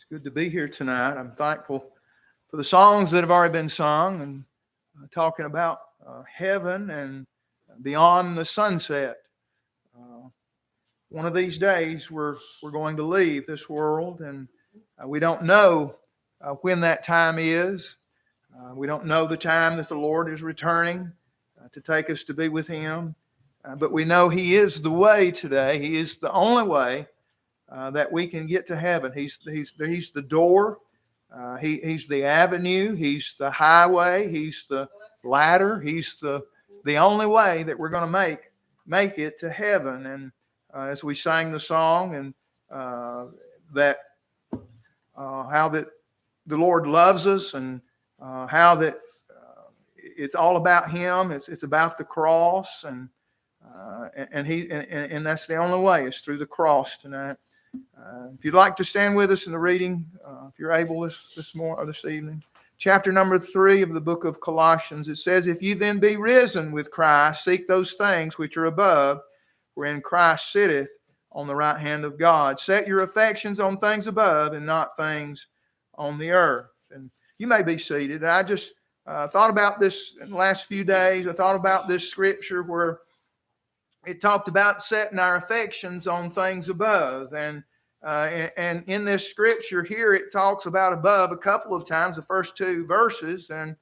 It's good to be here tonight. I'm thankful for the songs that have already been sung and talking about heaven and beyond the sunset. One of these days we're going to leave this world, and we don't know when that time is. We don't know the time that the Lord is returning to take us to be with Him. But we know He is the way today. He is the only way that we can get to heaven. He's the door. He's the avenue. He's the highway. He's the ladder. He's the only way that we're going to make it to heaven. And as we sang the song, and that how that the Lord loves us, and how that it's all about Him. It's about the cross, and that's the only way. It's through the cross tonight. If you'd like to stand with us in the reading, if you're able this morning or this evening, chapter number 3 of the book of Colossians, it says, "If you then be risen with Christ, seek those things which are above, wherein Christ sitteth on the right hand of God. Set your affections on things above and not things on the earth." And you may be seated. I just thought about this in the last few days. I thought about this scripture where it talked about setting our affections on things above. And in this scripture here, it talks about above a couple of times, the first 2 verses, and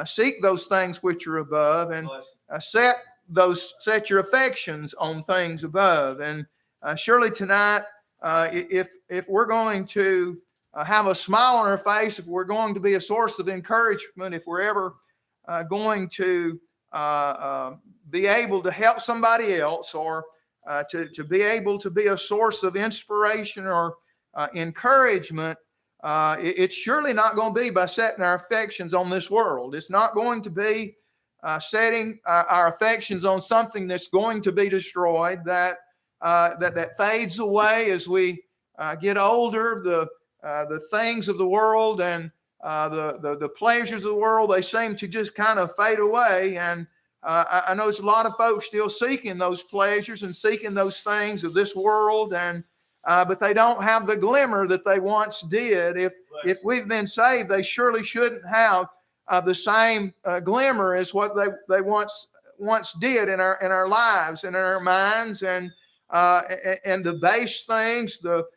seek those things which are above, and set your affections on things above. And surely tonight, if we're going to have a smile on our face, if we're going to be a source of encouragement, if we're ever going to be able to help somebody else, or to be able to be a source of inspiration or encouragement, it's surely not going to be by setting our affections on this world. It's not going to be setting our affections on something that's going to be destroyed, that fades away as we get older. The things of the world and the pleasures of the world, they seem to just kind of fade away. And I know there's a lot of folks still seeking those pleasures and seeking those things of this world, and but they don't have the glimmer that they once did. If we've been saved, they surely shouldn't have the same glimmer as what they once did in our lives and in our minds, and the base things, the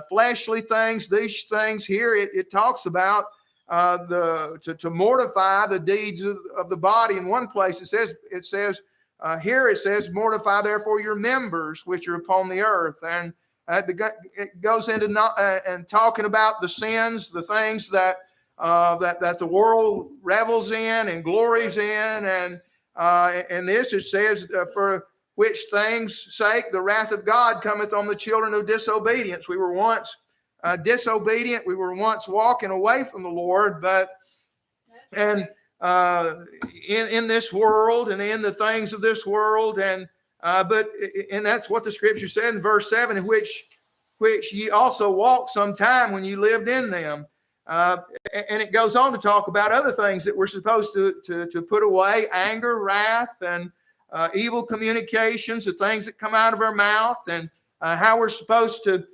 fleshly things, these things here. It talks about to mortify the deeds of the body. In one place it says here it says, "Mortify therefore your members which are upon the earth." And it goes into and talking about the sins, the things that the world revels in and glories in, and this it says, "For which things' sake the wrath of God cometh on the children of disobedience." We were once disobedient. We were once walking away from the Lord, in this world and in the things of this world, and that's what the scripture said in verse 7, in which ye also walked sometime when you lived in them. And it goes on to talk about other things that we're supposed to put away: anger, wrath, and evil communications, the things that come out of our mouth, and how we're supposed to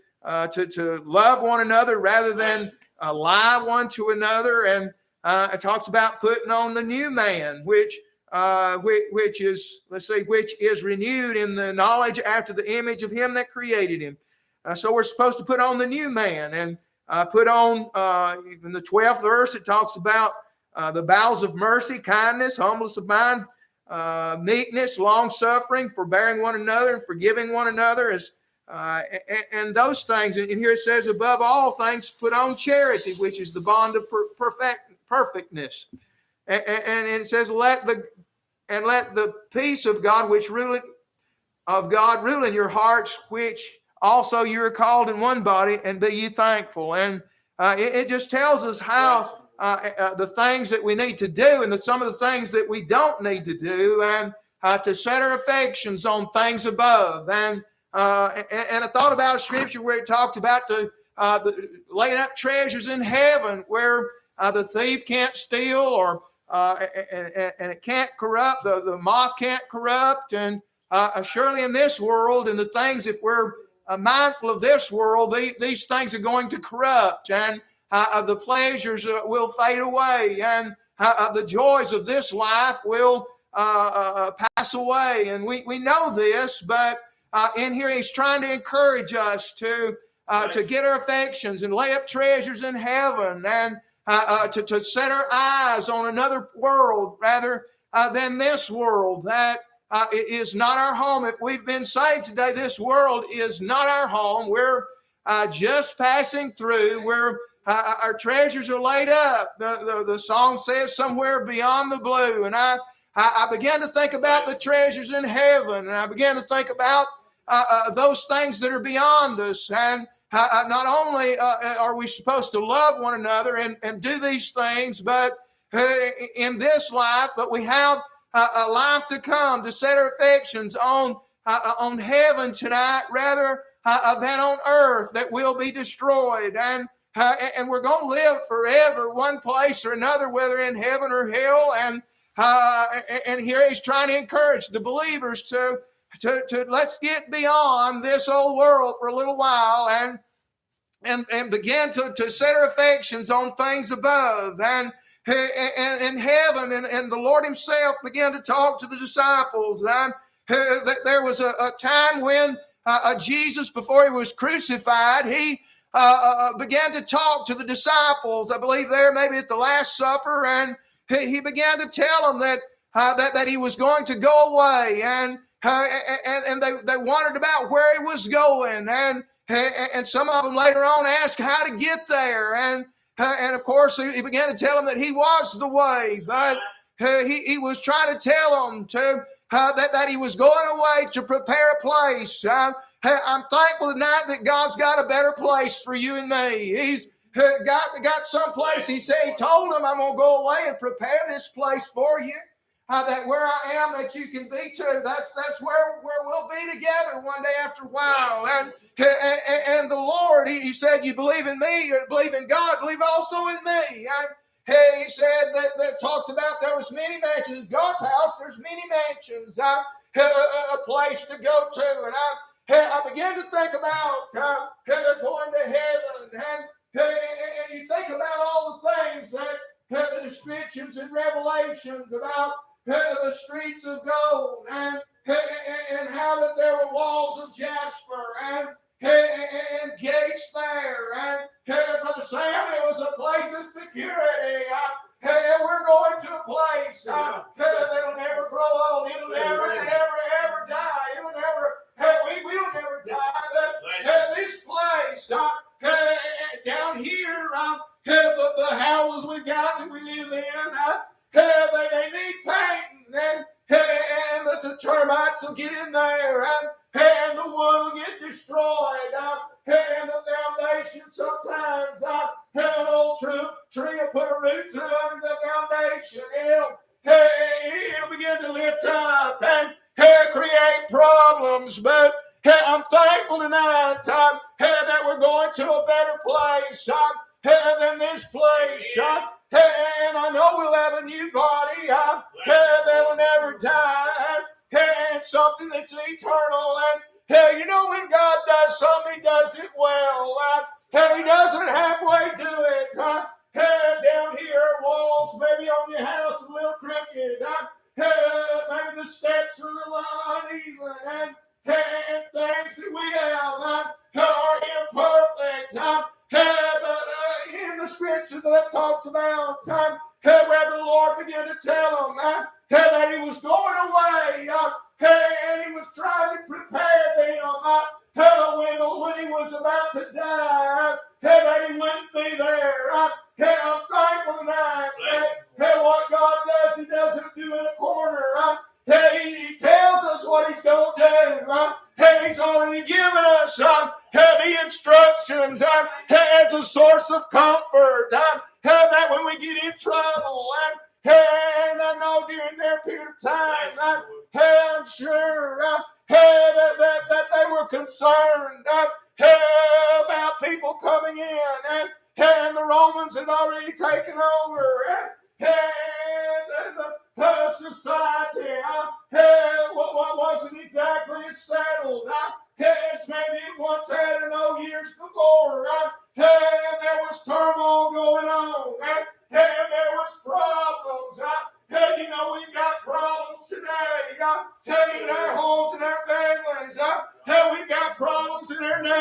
love one another rather than lie one to another. And it talks about putting on the new man, which is renewed in the knowledge after the image of Him that created him. So we're supposed to put on the new man, and put on, in the 12th verse, it talks about the bowels of mercy, kindness, humbleness of mind, meekness, long-suffering, forbearing one another, and forgiving one another, and those things. And here it says, "Above all things, put on charity, which is the bond of perfectness." And it says, let the peace of God rule in your hearts, which also you are called in one body, and be ye thankful. And it just tells us how the things that we need to do, and some of the things that we don't need to do, and to set our affections on things above. And I thought about a scripture where it talked about laying up treasures in heaven, where the thief can't steal, or and it can't corrupt. The moth can't corrupt. And surely in this world, and the things, if we're mindful of this world, these things are going to corrupt, and the pleasures will fade away, and the joys of this life will pass away. And we know this, but in here he's trying to encourage us to get our affections and lay up treasures in heaven, and to set our eyes on another world rather than this world that is not our home. If we've been saved today, this world is not our home. We're just passing through. Our treasures are laid up. The song says somewhere beyond the blue. And I began to think about the treasures in heaven, and I began to think about those things that are beyond us. And not only are we supposed to love one another and do these things, but in this life, but we have a life to come, to set our affections on heaven tonight rather than on earth that will be destroyed. And we're going to live forever, one place or another, whether in heaven or hell. And here he's trying to encourage the believers to let's get beyond this old world for a little while and begin to set our affections on things above and in heaven. And the Lord himself began to talk to the disciples. And there was a time when Jesus, before he was crucified, he began to talk to the disciples. I believe there maybe at the Last Supper, and he began to tell them that he was going to go away, and they wondered about where he was going, and some of them later on asked how to get there, and of course he began to tell them that he was the way, but he was trying to tell them that he was going away to prepare a place. I'm thankful tonight that God's got a better place for you and me. He's got some place. He told them, I'm going to go away and prepare this place for you. That where I am, that you can be too. That's where we'll be together one day after a while. And the Lord, he said, you believe in me, or believe in God, believe also in me. And he said that talked about there was many mansions. God's house, there's many mansions. A place to go to. And I began to think about going to heaven. And you think about all the things that the descriptions and revelations about the streets of gold, and how that there were walls of jasper and gates there, and Brother Sam, it was a place of security. And we're going to a place that'll never grow old. It'll never, ever die. It'll never. We'll never die. This place down here, the houses we got that we live in, they need painting, and the termites will get in there, and the wood will get destroyed, and the foundation sometimes, an old tree will put a root through under the foundation. It'll begin to lift up and create problems, but I'm thankful tonight that we're going to a better place than this place. And I know we'll have a new body that'll never die, and something that's eternal. And you know, when God does something, he does it well. He doesn't halfway do it. Down here, walls maybe on your house a little crooked. Maybe the steps are a little uneven, and things that we have are imperfect. But in the scriptures that I talked about, where the Lord began to tell them that he was going away, and he was trying to prepare them when he was about to die, that he wouldn't be there. I'm thankful tonight that what God does, he doesn't do in a corner. He tells us what he's going to do. He's already given us the instructions as a source of comfort. That when we get in trouble, and I know during their period of time, I'm sure that they were concerned about people coming in, and the Romans had already taken over, and the society what wasn't exactly settled as maybe it once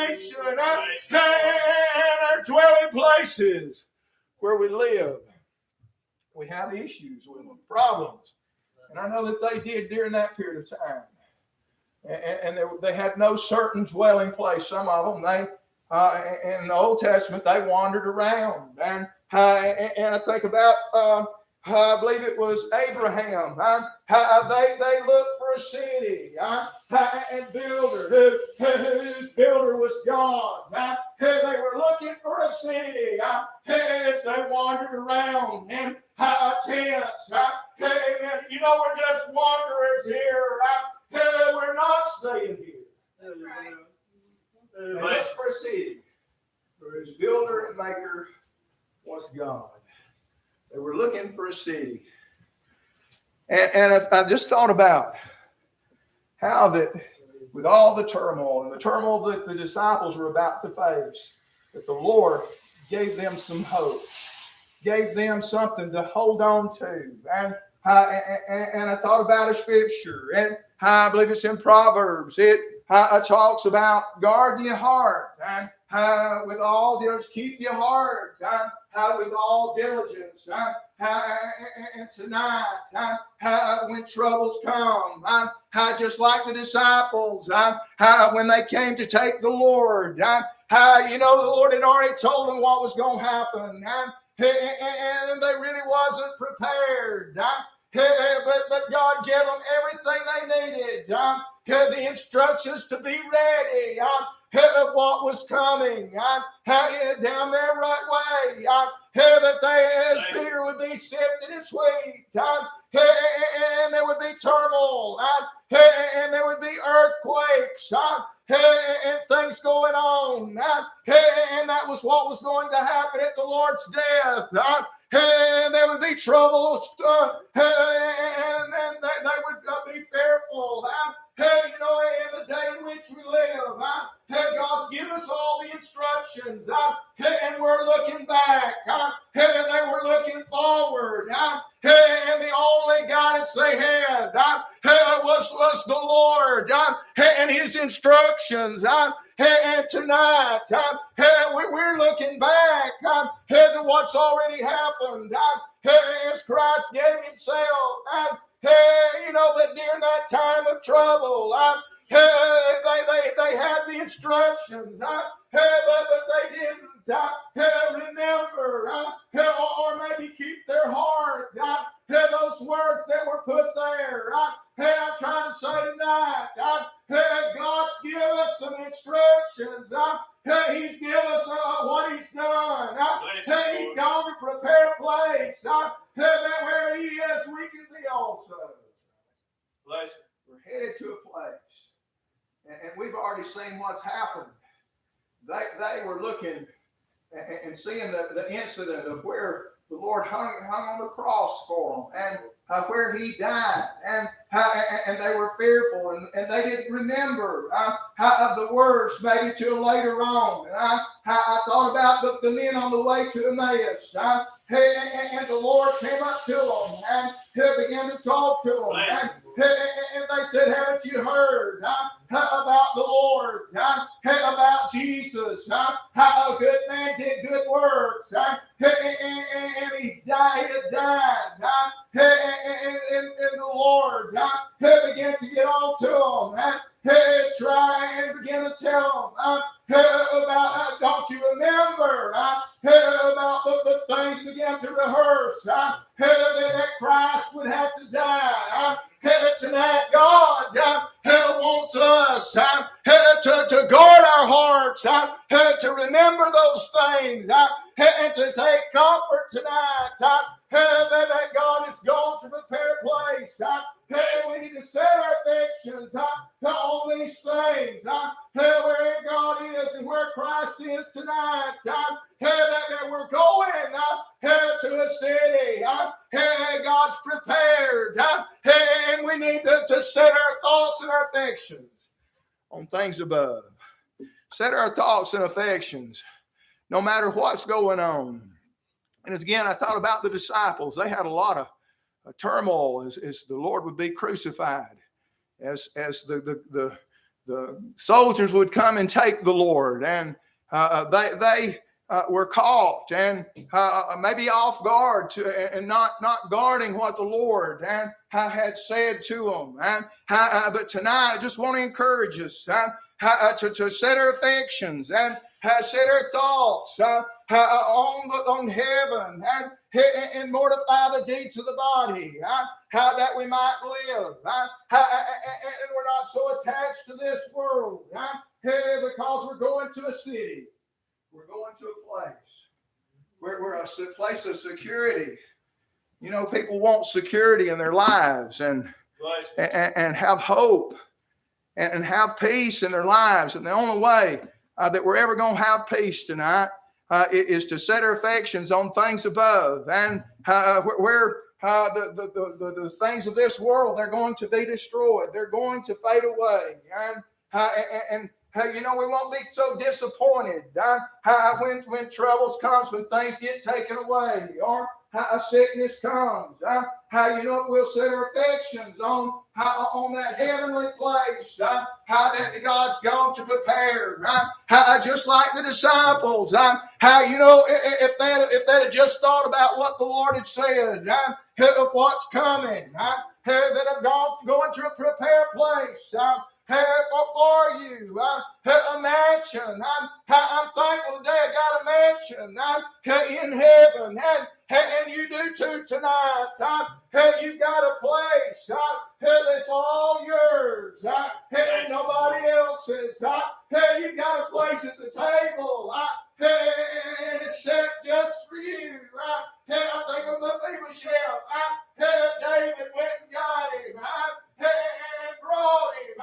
habitation and our dwelling places where we live. We have issues with them, problems. And I know that they did during that period of time. And they had no certain dwelling place. Some of them, in the Old Testament, they wandered around. And I think about, I believe it was Abraham. They looked for a city and builder, whose builder was God. They were looking for a city as they wandered around in tents. You know, we're just wanderers here. We're not staying here. That's right. They looked for a city where his builder and maker was God. They were looking for a city. And I just thought about how that with all the turmoil and the turmoil that the disciples were about to face, that the Lord gave them some hope, gave them something to hold on to. And I thought about a scripture, and I believe it's in Proverbs. It talks about guard your heart, and with all diligence, keep your heart, with all diligence. And tonight, when troubles come, just like the disciples, when they came to take the Lord, the Lord had already told them what was going to happen, and they really wasn't prepared. But God gave them everything they needed. The instructions to be ready of what was coming down their right way. That as Peter would be sifted and sweet, and there would be turmoil, and there would be earthquakes, and things going on, and that was what was going to happen at the Lord's death. And there would be trouble, and they would be fearful. In the day in which we live, God's given us all the instructions, and we're looking back, and they were looking forward, and the only guidance they had was the Lord and His instructions. And tonight, we're looking back to what's already happened as Christ gave Himself. That during that time of trouble, they had the instructions, but they didn't remember or maybe keep their heart. Those words that were put there. I'm trying to say tonight, God's given us some instructions. He's given us what He's done. He's gone to prepare a place that where He is, we can be also. Bless you. We're headed to a place. And we've already seen what's happened. They were looking and seeing the incident of where the Lord hung on the cross for them, and where He died, and they were fearful, and they didn't remember of the words maybe till later on. And I thought about the men on the way to Emmaus, and the Lord came up to them and began to talk to them, and they said, "Haven't you heard about the Lord, about Jesus, how a good man did good works, and He's died, and the Lord began to get on to them, try and begin to tell them about, don't you remember, about the things began to rehearse, that Christ would have to die. Tonight, God wants us to guard our hearts, to remember those things, and to take comfort tonight that God is going to prepare a place. We need to set our affections on these things, where God is and where Christ is tonight. That we're going to a city. God's prepared. And we need to set our thoughts and our affections on things above. Set our thoughts and affections no matter what's going on. And again, I thought about the disciples. They had a lot of turmoil as the Lord would be crucified, as the the soldiers would come and take the Lord, and they were caught and maybe off guard and not guarding what the Lord had said to them. But tonight, I just want to encourage us to set our affections and set our thoughts on heaven and mortify the deeds of the body, that we might live. And we're not so attached to this world because we're going to a city. We're going to a place. We're a place of security. You know, people want security in their lives and have hope and have peace in their lives. And the only way that we're ever going to have peace tonight is to set our affections on things above, and where the things of this world, they're going to be destroyed. They're going to fade away. And you know, we won't be so disappointed when troubles comes, when things get taken away, or sickness comes. You know, we'll set our affections on that heavenly place that God's going to prepare. Just like the disciples. You know, if they had just thought about what the Lord had said, of what's coming, that have going to a prepared place. For you, a mansion. I'm thankful today I got a mansion in heaven, and you do too tonight. You've got a place that's all yours, and nobody else's. You've got a place at the table, and it's set just for you. I think of Mephibosheth. David went and got him. And brought him.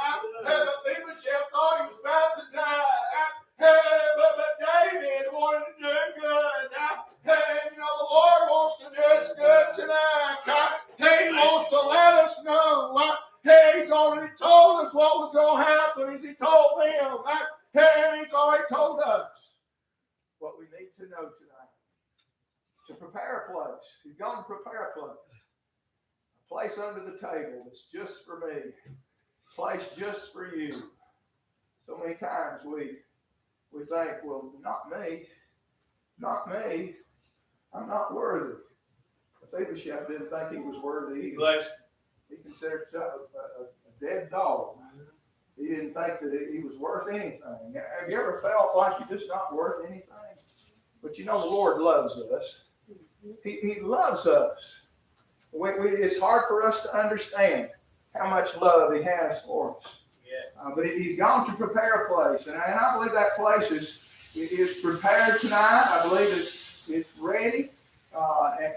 Mephibosheth thought he was about to die. But David wanted to do good. And you know, the Lord wants to do us good tonight. He wants to let us know. He's already told us what was going to happen as he told them. And he's already told us what we need to know tonight. To prepare a place. He's going to prepare a place. A place under the table that's just for me. A place just for you. So many times we think, well, not me. Not me. I'm not worthy. Mephibosheth didn't think he was worthy either. He considered himself a dead dog. He didn't think that he was worth anything. Have you ever felt like you're just not worth anything? But you know the Lord loves us. He loves us. It's hard for us to understand how much love He has for us. Yes. But He's gone to prepare a place. And I believe that place is prepared tonight. I believe it's ready. And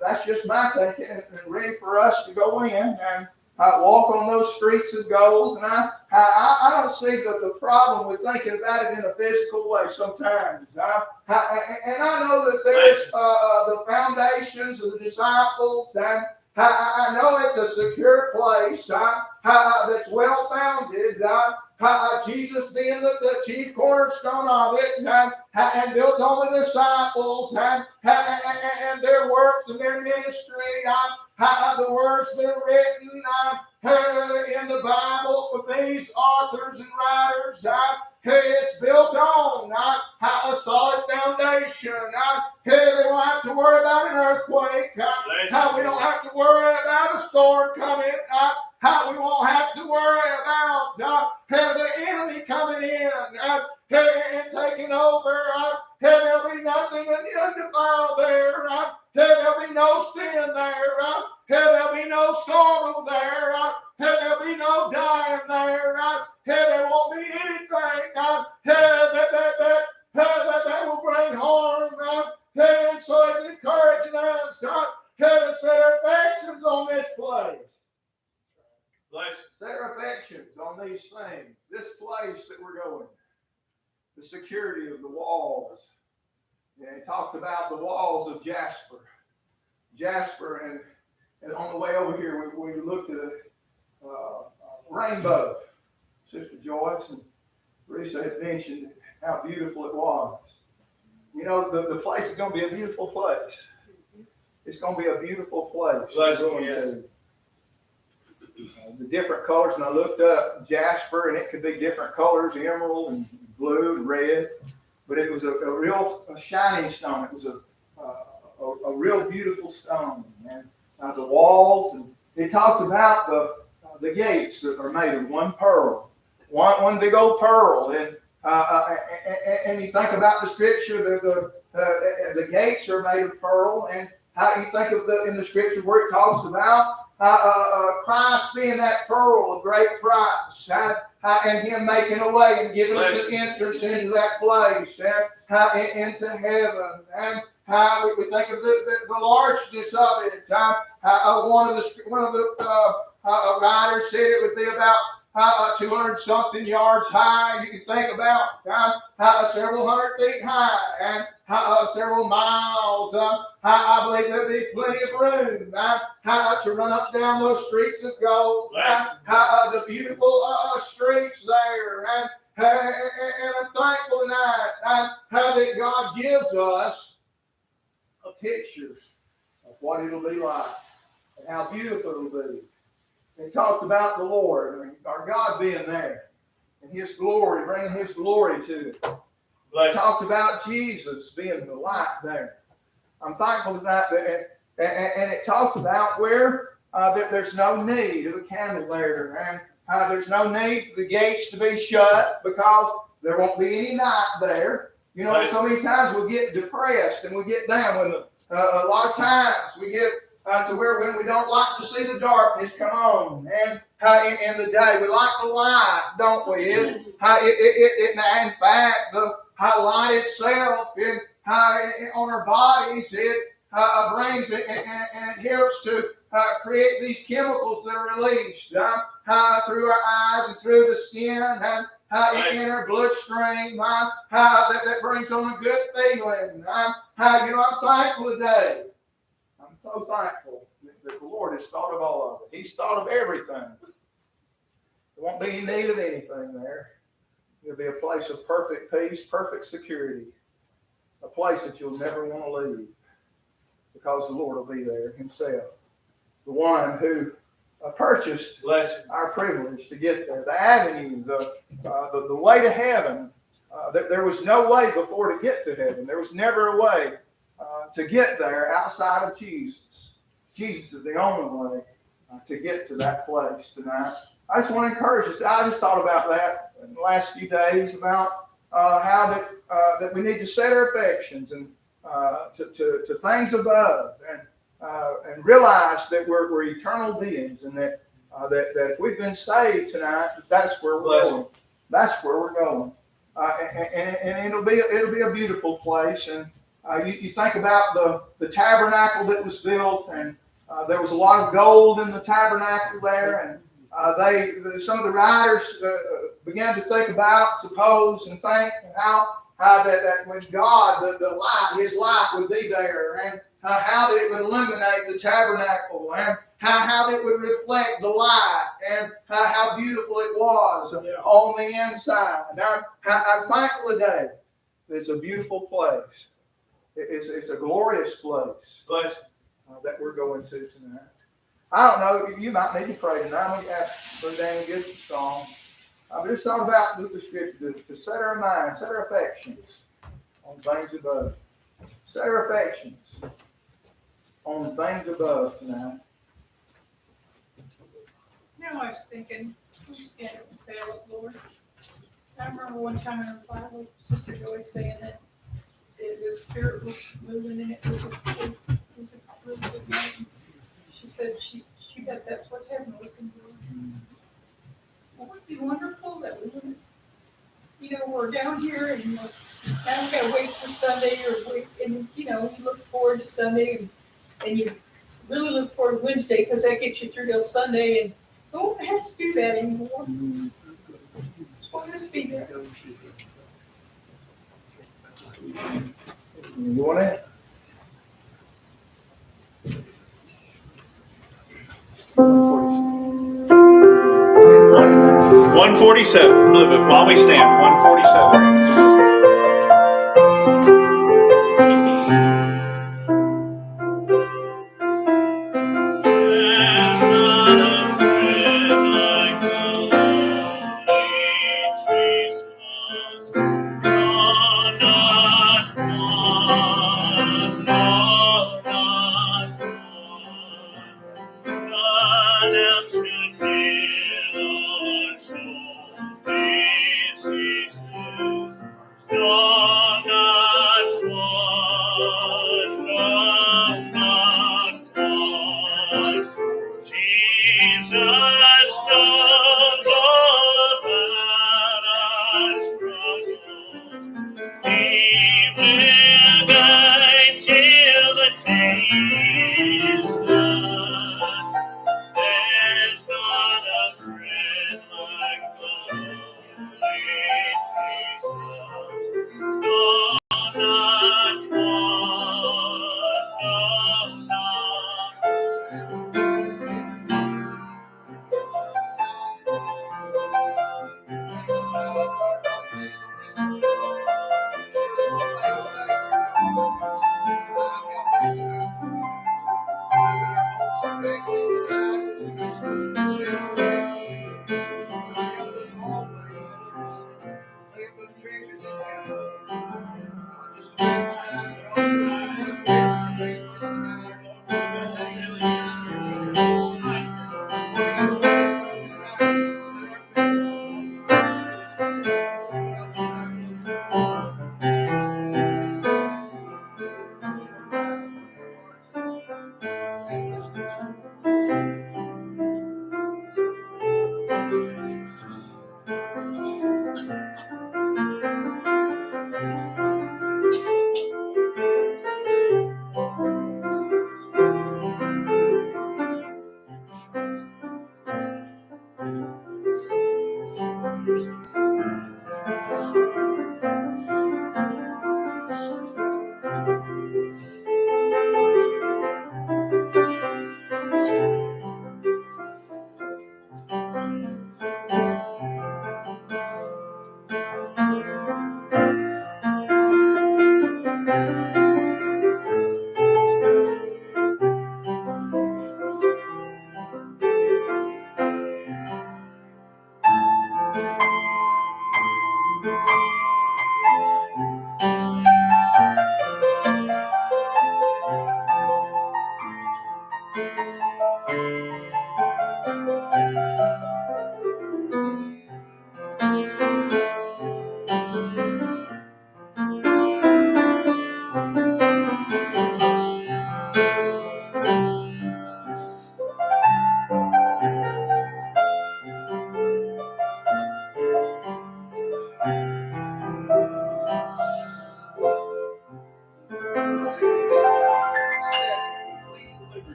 that's just my thinking. And ready for us to go in and walk on those streets of gold. And I don't see the problem with thinking about it in a physical way sometimes. And I know that there's the foundations of the disciples, and I know it's a secure place that's well founded. Jesus being the chief cornerstone of it, and built on the disciples and their works and their ministry. The words that are written in the Bible for these authors and writers. It's built on a solid foundation. They don't have to worry about an earthquake. We don't have to worry about a storm coming. We won't have to worry about the enemy coming in and taking over. There'll be nothing undefiled there. There'll be no sin there. There'll be no sorrow there. There'll be no dying there. There won't be anything that will bring harm. And so it's encouraging us to set our affections on this place. Set our affections on these things. This place that we're going. The security of the walls. And he talked about the walls of Jasper. Jasper, and on the way over here, we looked at a rainbow. Sister Joyce and Risa had mentioned how beautiful it was. You know, the place is going to be a beautiful place. It's going to be a beautiful place. Bless you, yes. the different colors, and I looked up jasper, and it could be different colors, emerald and blue and red, but it was a real shiny stone. It was a real beautiful stone, and the walls, and it talked about the gates that are made of one pearl, one big old pearl, and you think about the scripture, the gates are made of pearl, and how you think of in the scripture where it talks about Christ being that pearl of great price, and Him making a way and giving us an entrance into that place, into heaven, and how we think of the largeness of it. One of the writers said it would be about 200-something yards high. You can think about several hundred feet high, and several miles. I believe there'll be plenty of room to run up down those streets of gold. The beautiful streets there. And I'm thankful tonight how that God gives us a picture of what it'll be like and how beautiful it'll be. He talked about the Lord, our God being there, and His glory, bringing His glory to it. He talked about Jesus being the light there. I'm thankful for that. And it talked about where there's no need of a candle there, and there's no need for the gates to be shut because there won't be any night there. You know, so many times we get depressed and we get down. When a lot of times we get to where when we don't like to see the darkness come on, and in the day we like the light, don't we? In fact, the light itself on our bodies, it brings it and it helps to create these chemicals that are released through our eyes and through the skin and in our bloodstream. That brings on a good feeling. I'm thankful today. I'm so thankful that the Lord has thought of all of it. He's thought of everything. There won't be any need of anything there. It'll be a place of perfect peace, perfect security, a place that you'll never want to leave because the Lord will be there Himself, the one who purchased our privilege to get there, the avenue, the way to heaven. There was no way before to get to heaven. There was never a way to get there outside of Jesus. Jesus is the only way to get to that place tonight. I just want to encourage us. I just thought about that in the last few days about how that we need to set our affections and to things above and realize that we're eternal beings and that if we've been saved tonight, that's where we're going. That's where we're going, and it'll be a beautiful place. And you think about the tabernacle that was built, and there was a lot of gold in the tabernacle there, and some of the writers began to think about, suppose, and think how that when God, the light, His light would be there, and how that it would illuminate the tabernacle, and how it would reflect the light, and how beautiful it was on the inside. Now, I'm thankful today that it's a beautiful place. It's a glorious place that we're going to tonight. I don't know, you might need to pray tonight. I'm going to ask Brother Daniel to get some song. I've just thought about the scripture to set our minds, set our affections on things above. Set our affections on things above tonight. Now I was thinking, we'll just stand up and say, "Oh Lord." I remember one time in our Bible, Sister Joyce saying that the Spirit was moving and it was a really good mountain. She said she bet that's what heaven was going to be. Wouldn't it be wonderful that we wouldn't, we're down here and now we got to wait for Sunday or wait, and you look forward to Sunday and you really look forward to Wednesday because that gets you through till Sunday, and don't have to do that anymore. So just be there. You want it? 147. A little bit while we stand. 147. There's not a friend stand until the day's done. There's not a friend like the lonely Jesus. No, not one, no, not.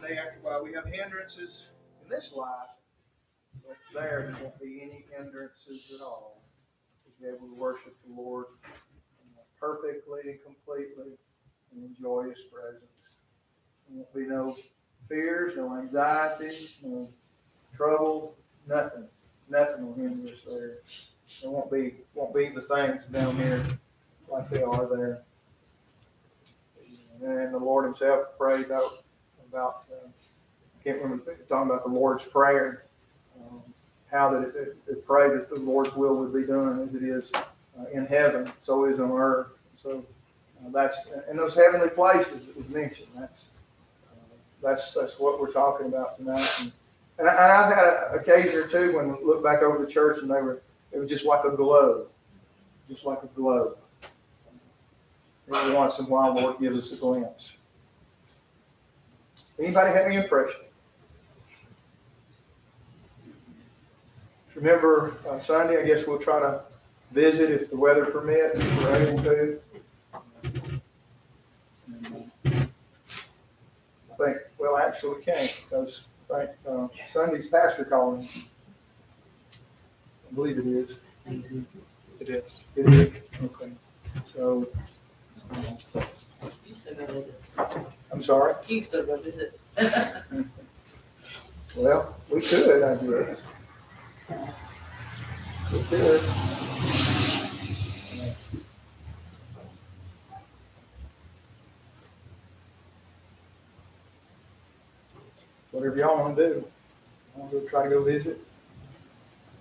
Day after while, we have hindrances in this life, but there won't be any hindrances at all. We'll be able to worship the Lord perfectly and completely and enjoy His presence. There won't be no fears, no anxieties, no trouble, nothing. Nothing will hinder us there. There won't be the things down here like they are there. And the Lord Himself prayed about I can't remember talking about the Lord's Prayer, how that it prayed that the Lord's will would be done as it is in heaven, so is on earth. So that's in those heavenly places that was mentioned. That's what we're talking about tonight. And I've had an occasion or two when we look back over the church and it was just like a glow, just like a glow. Every once in a while, the Lord gives us a glimpse. Anybody have any impression? Remember Sunday, I guess we'll try to visit if the weather permits, if we're able to. I think, well, actually we can't because I think Sunday's pastor calling. I believe it is. It is. It is? Okay. So, You still go visit. I'm sorry? You still go visit. Well, we could, I guess. We could. Whatever y'all want to do. I'm going to try to go visit.